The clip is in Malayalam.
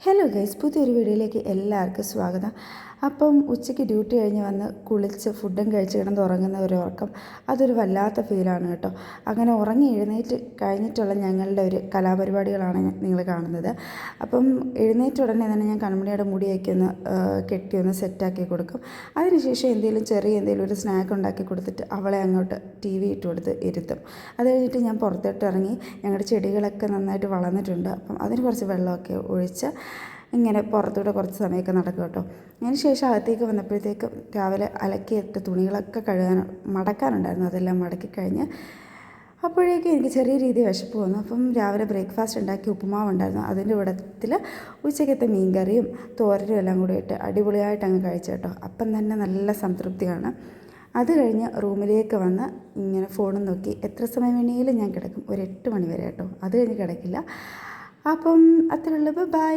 ഹലോ ഗൈസ്, പുതിയൊരു വീഡിയോയിലേക്ക് എല്ലാവർക്കും സ്വാഗതം. അപ്പം ഉച്ചയ്ക്ക് ഡ്യൂട്ടി കഴിഞ്ഞ് വന്ന് കുളിച്ച് ഫുഡും കഴിച്ച് കിടന്ന് ഉറങ്ങുന്ന ഒരു ഉറക്കം അതൊരു വല്ലാത്ത ഫീലാണ് കേട്ടോ. അങ്ങനെ ഉറങ്ങി എഴുന്നേറ്റ് കഴിഞ്ഞിട്ടുള്ള ഞങ്ങളുടെ ഒരു കലാപരിപാടികളാണ് നിങ്ങൾ കാണുന്നത്. അപ്പം എഴുന്നേറ്റ ഉടനെ തന്നെ ഞാൻ കൺമണിയുടെ മുടിയൊക്കെ ഒന്ന് കെട്ടി ഒന്ന് സെറ്റാക്കി കൊടുക്കും. അതിനുശേഷം എന്തെങ്കിലും ഒരു സ്നാക്ക് ഉണ്ടാക്കി കൊടുത്തിട്ട് അവളെ അങ്ങോട്ട് ടി വി ഇട്ട് കൊടുത്ത് ഇരുത്തും. അത് കഴിഞ്ഞിട്ട് ഞാൻ പുറത്തോട്ട് ഇറങ്ങി ഞങ്ങളുടെ ചെടികളൊക്കെ നന്നായിട്ട് വളർന്നിട്ടുണ്ട്. അപ്പം അതിന് കുറച്ച് വെള്ളമൊക്കെ ഒഴിച്ച് ഇങ്ങനെ പുറത്തൂടെ കുറച്ച് സമയമൊക്കെ നടക്കും കേട്ടോ. അതിന് ശേഷം അകത്തേക്ക് വന്നപ്പോഴത്തേക്കും രാവിലെ അലക്കിയിട്ട് തുണികളൊക്കെ മടക്കാനുണ്ടായിരുന്നു. അതെല്ലാം മടക്കി കഴിഞ്ഞ് അപ്പോഴേക്കും എനിക്ക് ചെറിയ രീതിയിൽ വിശപ്പ് വന്നു. അപ്പം രാവിലെ ബ്രേക്ക്ഫാസ്റ്റ് ഉണ്ടാക്കി ഉപ്പുമാവ് ഉണ്ടായിരുന്നു. അതിൻ്റെ കൂട്ടത്തിൽ ഉച്ചക്കത്തെ മീൻകറിയും തോരനും എല്ലാം കൂടി ഇട്ട് അടിപൊളിയായിട്ട് അങ്ങ് കഴിച്ചു കേട്ടോ. അപ്പം തന്നെ നല്ല സംതൃപ്തിയാണ്. അത് കഴിഞ്ഞ് റൂമിലേക്ക് വന്ന് ഇങ്ങനെ ഫോണും നോക്കി എത്ര സമയം വേണമെങ്കിലും ഞാൻ കിടക്കും. ഒരു 8 മണി വരെ കേട്ടോ. അത് കഴിഞ്ഞ് കിടക്കില്ല. അപ്പം അത്രയുള്ളൂ. ബൈ.